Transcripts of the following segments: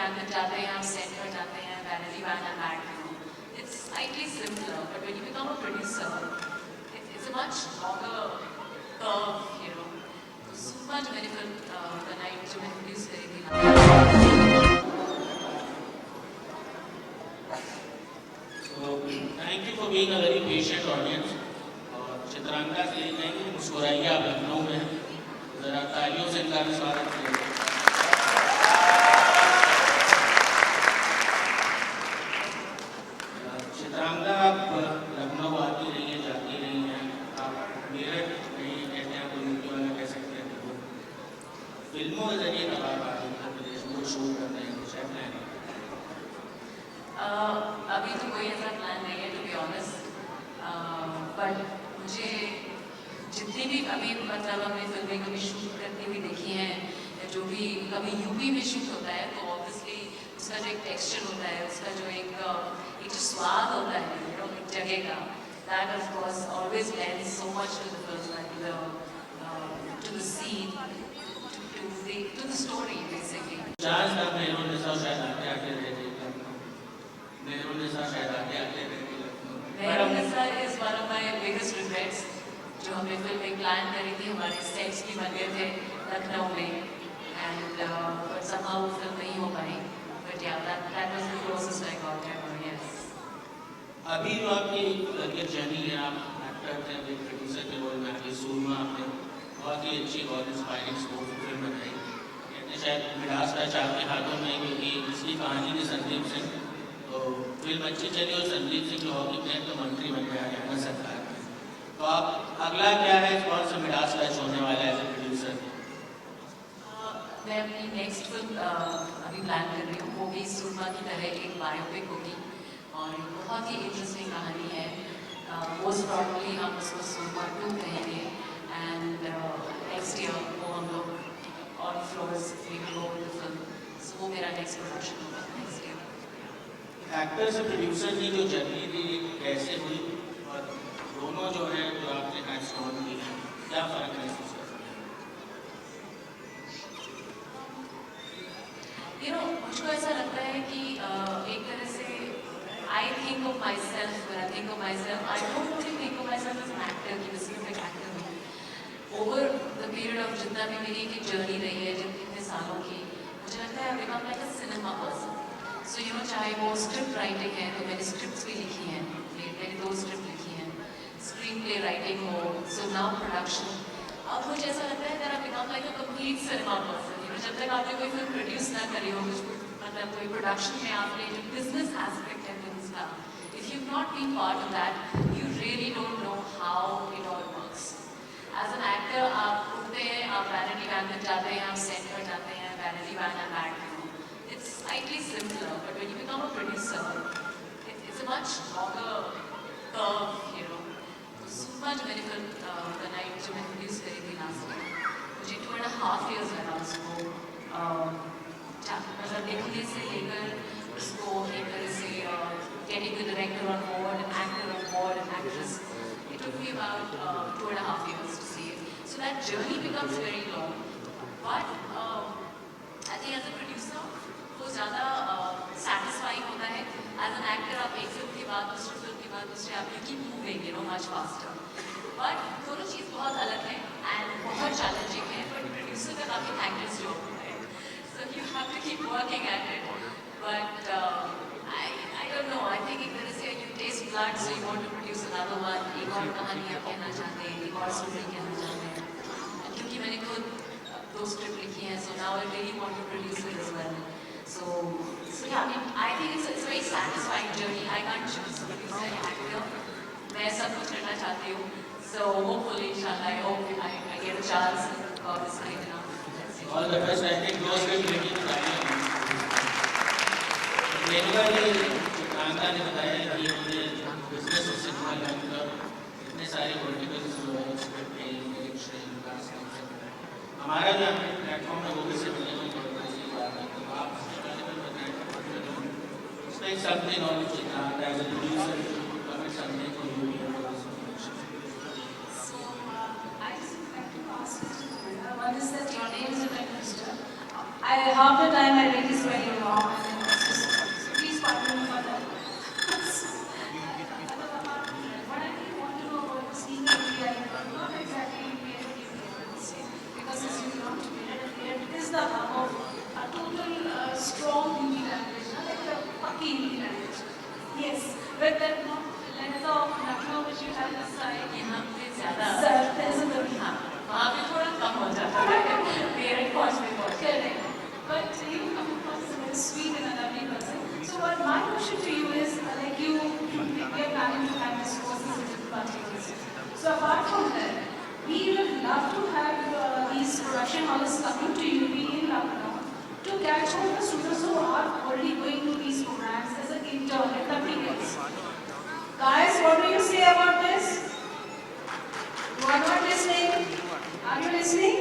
कैंपन जाते हैं, आप सेट पर जाते हैं, vanity van and back, it's slightly simpler, but when you become a producer, it's a much longer curve, you know. So much benefit the night जो मैं produce करी थी. So thank you for being a very patient audience. और चित्रांगदा से यही कहेंगे मुस्कुराइए, आप लखनऊ में हैं, जरा तालियों से इनका भी स्वागत करिए. चित्रांगदा आप लखनऊ आती रही हैं, जाती रही हैं, आप मेरठ नहीं कहते हैं, कोई यूपी वाला कह सकते हैं, तो फिल्मों के जरिए कब आप आ रही हैं उत्तर प्रदेश में शूट करने हैं, कुछ है प्लान? अभी तो कोई ऐसा प्लान नहीं है, टू बी ऑनेस्ट, बट मुझे जितनी भी अभी मतलब हमने फिल्में कभी शूट करती हुई देखी हैं, जो भी कभी यूपी में शूट होता है, तो ऑब्वियसली उसका जो एक टेक्सचर होता है, उसका जो एक जो स्वाद होता है, यू नो, एक जगह का, that of course always lends so much to the film, to the scene, to the story basically. Chance का मेहरुन्निसा शायद आते आते रहते हैं, मेहरुन्निसा शायद आते आते रहते हैं. Mehrunnisa is one of my biggest regrets. जो हमने फिल्म एक प्लान करी थी, हमारे सेट्स भी बन गए थे लखनऊ में, एंड बट समहाउ फिल्म नहीं हो पाई, बट या that was the closest I got ever. Yes. अभी जो आपकी करियर जर्नी है, आप एक्टर थे, एक प्रोड्यूसर के रोल में आपकी सूरमा, आपने बहुत ही अच्छी, बहुत इंस्पायरिंग स्कोप फिल्म बनाई. कहते शायद मिडास टच आपके हाथों में, क्योंकि इसकी कहानी थी संदीप सिंह, तो फिल्म अच्छी चली और संदीप सिंह जो हॉकी प्लेयर तो मंत्री बन गया हरियाणा सरकार में. तो आप अगला क्या है, कौन सा मिडास टच होने वाला है एज ए प्रोड्यूसर? मैं अपनी नेक्स्ट फिल्म अभी प्लान कर रही हूँ, वो भी सूरमा की तरह एक बायोपिक होगी, और बहुत ही इंटरेस्टिंग कहानी है. मोस्ट प्रॉब्ली हम उसको सूरमा 2 कहेंगे, एंड नेक्स्ट ईयर वो हम लोग on floors we will go with the film. So वो मेरा नेक्स्ट प्रोडक्शन होगा नेक्स्ट ईयर. एक्टर से प्रोड्यूसर की जो जर्नी थी कैसे हुई, और दोनों जो है जो आपने हैट्स ऑन की है, क्या फ़र्क महसूस कर सकते हैं? यू नो, मुझको ऐसा लगता है कि एक तरह से I think of myself, when I think of myself, I don't really think of myself as an actor, कि मैं सिर्फ एक एक्टर हूँ. Over the period of जितना भी मेरी एक जर्नी रही है, जितने सालों की, मुझे लगता है I've become like a cinema person. So you know, चाहे वो स्क्रिप्ट राइटिंग है, तो मैंने स्क्रिप्ट्स भी लिखी हैं, मैंने 2 स्क्रिप्ट लिखी हैं, स्क्रीन प्ले राइटिंग हो, सो नाउ प्रोडक्शन. अब मुझे ऐसा लगता है that I've become like a complete cinema person. You know, जब तक आपने कोई फिल्म प्रोड्यूस ना करी हो, मतलब कोई प्रोडक्शन में आपने जो बिजनेस एस्पेक्ट है फिल्म का, if you've not been part of that, you really don't know how it all works. As an actor, आप उठते हैं, आप वैनिटी वैन में जाते हैं, आप सेट पर जाते हैं, vanity van and back, it's slightly simpler, but when you become a producer, it's a much longer curve, you know. So much benefit the night जो मैं produce करी थी last year, मुझे 2.5 years लगा उसको मतलब देखने से लेकर उसको एक तरह से getting the director on board, an actor on board, an actress. It took me about 2.5 years to see it. So that journey becomes very long. But I think as a producer, वो ज़्यादा satisfying होता है. As an actor, आप एक film के बाद दूसरी film के बाद दूसरे आप you keep moving, you know, much faster. But दोनों चीज़ बहुत अलग है and बहुत challenging है. But producer का काफ़ी thankless job होता है. So you have to keep working at it. But I don't know. I think एक तरह से you taste blood, so you want to produce another one. एक और कहानी आप कहना चाहते हैं, एक और स्टोरी कहना चाहते हैं. And क्योंकि मैंने खुद 2 स्क्रिप्ट लिखी हैं, so now I really want to produce it as well. So yeah, I mean, I think it's a very satisfying journey. I can't choose producer या actor. मैं सब कुछ करना चाहती हूँ. So hopefully, inshallah, I hope I get a chance of this kind of. All the best. I think those will be Chitrangada ने बताया कि उन्होंने बिजनेस से जुड़ा जानकर इतने सारे वर्टिकल्स जो है हमारा जो प्लेटफॉर्म है वो भी सिर्फ expect something on Chitrangda as a producer, commit something for you. So I just would like to ask you, one is that your name is Prime Minister. I half the time I read is very long. And it's just, so please pardon me for that. What I really want to know about this being API, not exactly API, because as you know, it is the hub of a total strong Hindi language, not like the Paki Hindi language. Yes, but that not length of Lucknow which you have this side. यहाँ पे ज़्यादा हाँ, वहाँ पे थोड़ा कम हो जाता है मेरे पहुँचने correct. But you come across as a very sweet and a lovely person. So what my question to you is, like we are planning to have this course in different particles. So apart from that, we would love to have these production houses coming to UP in Lucknow to catch all the students who are already going to these programs as an intern and applicants. Guys, what do you say about this? You are not listening? Are you listening?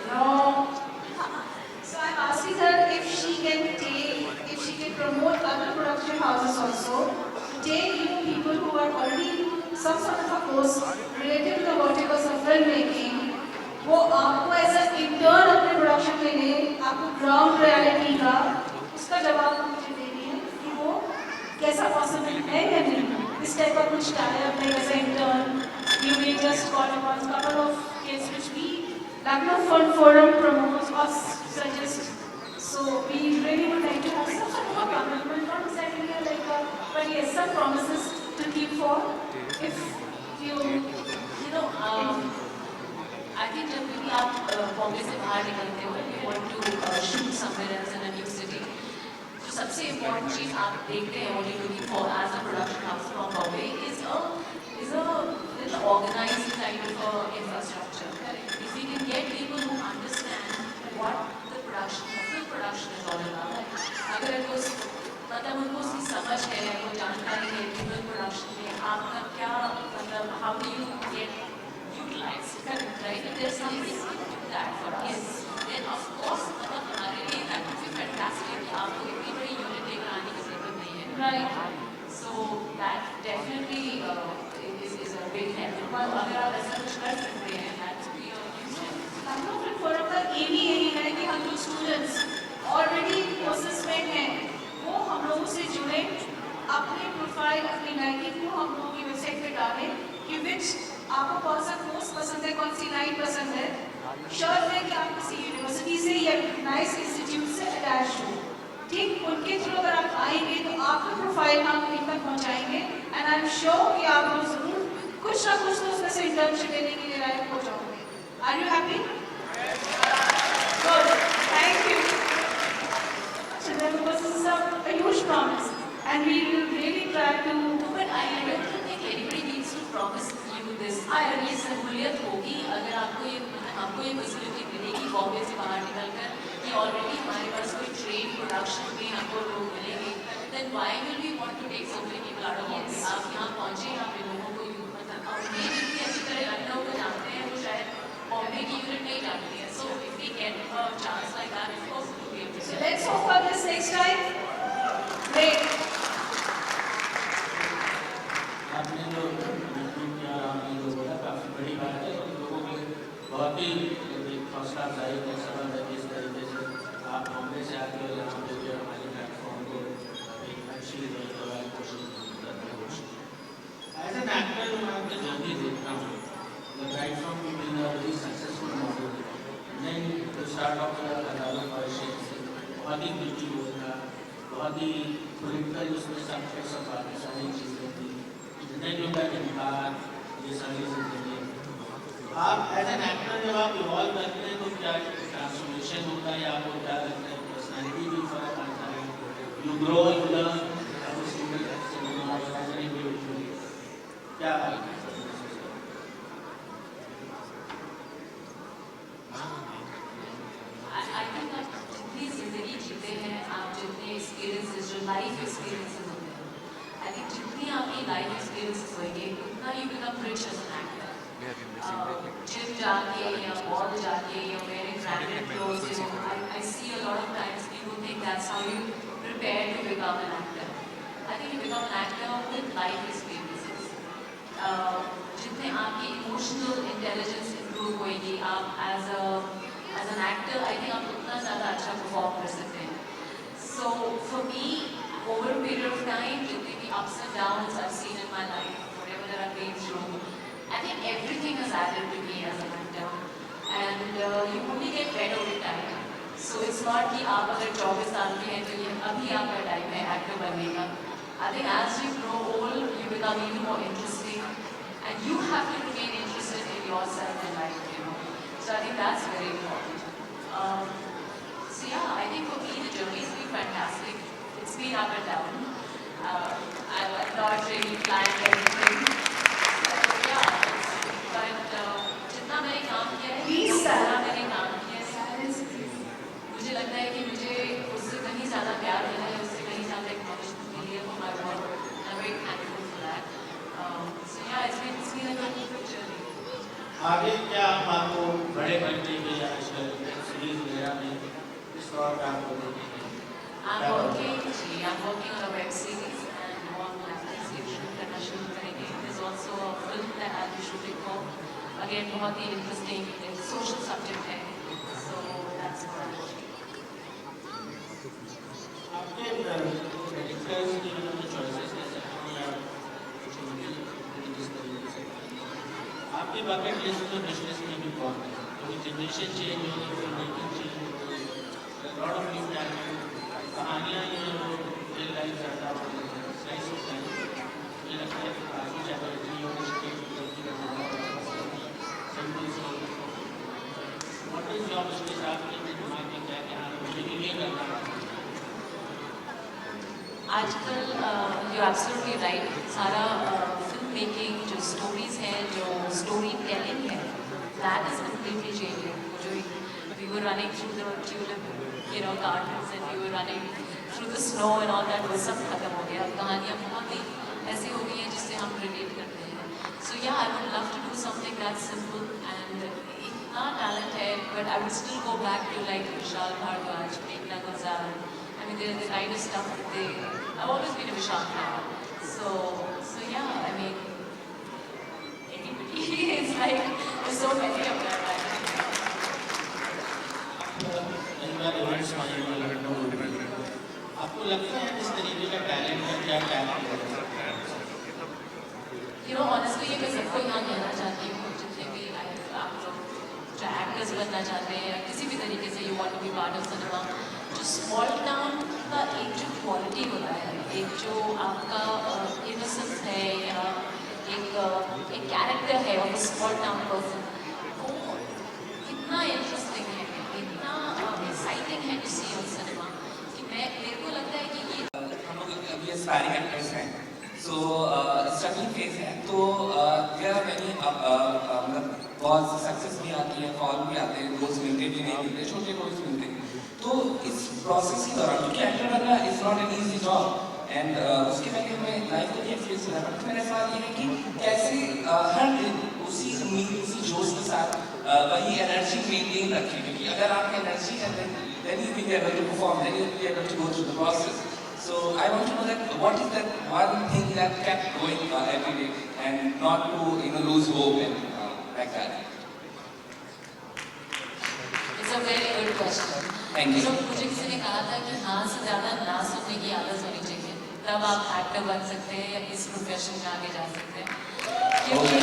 No. So I'm asking her if she can promote other production houses also to take people who are already some sort of a course related to the verticals of filmmaking. वो आपको as a intern अपने production में ले, आपको ground reality का उसका जवाब मुझे देनी है कि वो कैसा पॉसिबल है या नहीं. This type of कुछ type like as an intern, you may just call upon a couple of kids which we Lucknow Film Forum promotes or suggests. So we really would like to have some sort of a commitment, not exactly like a, but yes, some promises to keep for. If you know, I think जब भी आप बॉम्बे से बाहर निकलते हो, you want to shoot somewhere else in a new city. जो सबसे important चीज़ आप देखते हैं, what you're looking for as a production house from Bombay is a little organized kind of infrastructure. If we can get people who understand what the film production is all about, अगर मतलब उनको उसकी समझ है, वो जानकारी है कि film production में आपका क्या मतलब how do you get utilized, right? If there's something to do that for us, then of course मतलब हमारे लिए that would be fantastic. आपको इतनी बड़ी unit लेकर आने की जरूरत नहीं है, right? So that definitely is a big help. अगर आप ऐसा कुछ कर सकते हैं, that would be a huge help. Lucknow Film Forum का aim ही यही है कि हम जो students already courses में हैं, वो हम लोगों से जुड़े, अपने प्रोफाइल, अपनी लाइकिंग को हम लोगों की वेबसाइट पे डालें कि which आपको कौन सा कोर्स पसंद है, कौन सी लाइन पसंद है, शर्त है कि आप किसी यूनिवर्सिटी से या नाइस इंस्टीट्यूट से अटैच हो. ठीक, उनके थ्रू अगर आप आएंगे तो आपका प्रोफाइल हम इन तक पहुँचाएंगे एंड आई एम श्योर कि आप लोग जरूर कुछ ना कुछ तो उसमें से इंटर्नशिप लेने के लिए लायक हो जाओगे. Are you happy? Good. Thank you. So then, because this is a huge promise, and we will really try to. But I don't think anybody needs to promise you this. अगर ये सहूलियत होगी, अगर आपको ये फैसिलिटी मिलेगी बॉम्बे से बाहर निकलकर कि ऑलरेडी हमारे पास कोई ट्रेन प्रोडक्शन में आपको लोग मिलेंगे, then why will we want to take so many people out of Bombay? आप यहाँ पहुँचे, आप इन लोगों को मतलब ये जितनी अच्छी तरह लखनऊ को जानते हैं, वो शायद बॉम्बे की यूनिट नहीं जानती है. So if we get a chance like that, of course we'll be able to. So let's hope for this next time. Great. आपने जो किया, आपने जो बोला काफ़ी बड़ी बात है और लोगों के बहुत ही हौसला अफजाई है. सवाल है कि इस तरीके से आप बॉम्बे से आके और यहाँ पे जो हमारे प्लेटफॉर्म को एक अच्छी कोशिश करते हैं. एज एन एक्टर मैं आपकी जर्नी देखता हूँ, right from you being a very successful model, then to start off अदालत वर्षिप से बहुत ही ब्यूटी होगा, बहुत ही पॉलिटिकल उसमें सब बातें सारी चीज़ें थी. देन यू बैक इन बात, ये सारी जिंदगी आप एज एन एक्टर जब आप इवॉल्व करते हैं तो क्या ट्रांसफॉर्मेशन होता है, या आपको क्या लगता है पर्सनैलिटी भी फर्क आता है, यू ग्रो यू लर्न क्या I think आप जितनी जिंदगी जीते हैं, आप जितने एक्सपीरियंसेस जो लाइफ एक्सपीरियंसेस होते हैं, I think जितनी आपकी लाइफ एक्सपीरियंसेस होंगे उतना you become rich as an actor. Gym जाके या मॉल जाके या wearing branded clothes, you know, I see a lot of times people think that's how you prepare to become an actor. I think you become an actor with life experiences. जितने आपकी emotional intelligence improve होएगी, आप as an actor I think आप उतना ज़्यादा अच्छा perform time, with the ups and downs I've seen in my life, whatever that I've been through, I think everything has added to me as an actor. And you only get better with time. So it's not कि आप अगर 24 साल के हैं तो ये अभी आपका टाइम है एक्टर बनने का. I think as you grow old, you become even more interesting, and you have to remain interested in yourself in life, you know. So I think that's very important. So yeah, I think for me the journey's been fantastic. It's been up and down. I've not really planned everything. So yeah, but जितना मैंने काम किया है, जितना मैंने काम किया है, मुझे लगता है कि मुझे उससे कहीं ज़्यादा प्यार मिला है, उससे कहीं ज़्यादा acknowledgement मिली है for my work. I'm very thankful for that. So yeah, it's been a good journey. आगे क्या आपको बड़े करने के या सीरीज वगैरह में इस तौर पे आपको देखेंगे? I'm working on a web series and on shoot करना शुरू करेंगे. There's also a film that I'll be shooting for. Again, बहुत ही interesting, social subject है. So that's what I'm working. आपके डायरेक्टर्स की जो चॉइसेस कैसे हैं या किस तरीके से आपके बकेट लिस्ट में बिजनेस में भी कौन है? क्योंकि जनरेशन चेंज हो गई, फिल्म मेकिंग चेंज हो गई, लॉट ऑफ न्यू टैलेंट, कहानियाँ ये रियल लाइफ ज़्यादा सही होता है. मुझे लगता है कि काफ़ी ज़्यादा जियो स्टेट सिंपल से व्हाट इज योर बिजनेस आपके दिमाग में क्या क्या मुझे ये करना है? आजकल यू एब्सोल्युटली राइट. सारा फिल्म मेकिंग जो स्टोरीज हैं, जो स्टोरी टेलिंग है, दैट इज कम्प्लीटली चेंजिंग. जो we were running through the tulip gardens and we were running through the snow and all that, वो सब खत्म हो गया. कहानियाँ बहुत ही ऐसी हो गई हैं जिससे हम रिलेट करते हैं. So yeah I would love to do something that's simple and इतना टैलेंट है, but I would still go back to like Vishal Bhardwaj, मेघना Gulzar. I mean, the kind of stuff that I've always been a Vishal fan. So yeah, I mean, anybody is like, there's so many of them. आपको लगता है इस तरीके का talent है, क्या talent है? You know, honestly, ये मैं सबको यहाँ कहना चाहती हूँ, जितने भी आप लोग जो एक्टर्स बनना चाहते हैं या किसी भी तरीके से you want to be part of cinema, जो स्मॉल टाउन का एक जो क्वालिटी होता है, एक जो आपका इनोसेंस है या एक कैरेक्टर है ऑफ स्मॉल टाउन पर्सन, वो इतना इंटरेस्टिंग है, इतना एक्साइटिंग है टू सी ऑन सिनेमा कि मेरे को लगता है कि ये हम लोग अभी एस्पायरिंग एक्टर्स हैं. सो स्ट्रगलिंग फेज है, तो देयर आर मेनी मतलब बहुत सक्सेस भी आती है, फॉल भी आते हैं, रोल्स मिलते भी नहीं मिलते, छोटे रोल्स मिलते हैं. तो इस प्रोसेस के दौरान क्योंकि एक्टर बनना is not an easy job and उसके पहले हमें लाइफ को भी एक्सपीरियंस करना पड़ता है. मेरा सवाल ये है कि कैसे हर दिन उसी उम्मीद, उसी जोश के साथ वही एनर्जी मेंटेन रखें, क्योंकि अगर आपकी एनर्जी है then you will be able to perform, then you will be able to go through the process. So I want to know that what is that one thing that kept going every day and not to lose hope and like that. It's a very good question. Thank you. मुझे किसी ने कहा था कि हाँ से ज़्यादा ना सुनने की आदत होनी चाहिए, तब आप एक्टर बन सकते हैं या इस प्रोफेशन में आगे जा सकते हैं. क्योंकि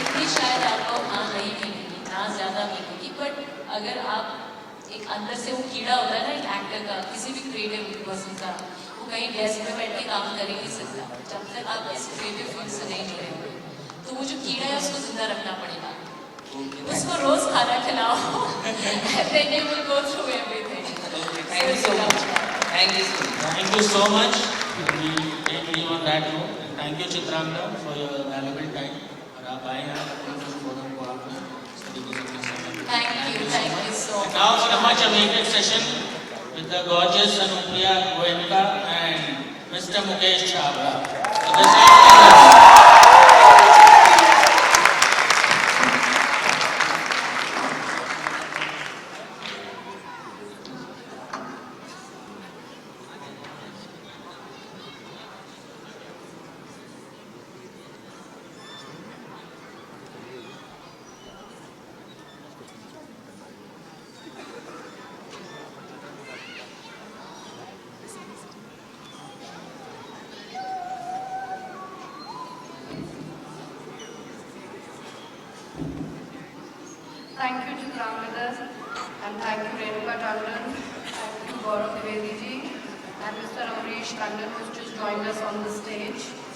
इतनी शायद आपको हाँ नहीं मिलेगी, ना ज़्यादा मिलेगी, बट अगर आप एक अंदर से वो कीड़ा होता है ना एक एक्टर का, किसी भी क्रिएटिव पर्सन का, वो कहीं डेस्क में बैठ के काम कर ही नहीं सकता जब तक आप इस क्रिएटिव फील्ड से नहीं जुड़े हो. तो वो जो कीड़ा है उसको जिंदा रखना पड़ेगा, उसको रोज खाना खिलाओ, then you will go through everything. Thank you so much. Thank you so much. Thank you so much. We take leave on that note. Thank you Chitrangda for your valuable time. और आप आए हैं अपने forum को आपने इस तरीके से किया. Thank you so much. Now for a much awaited session with the gorgeous Anupriya Goenka and Mr. Mukesh Chhabra. So this is Thank you Chitramrita and thank you Renuka Tandon, thank you Gaurav Dwivedi ji and Mr. Amrish Tandon who's just joined us on the stage.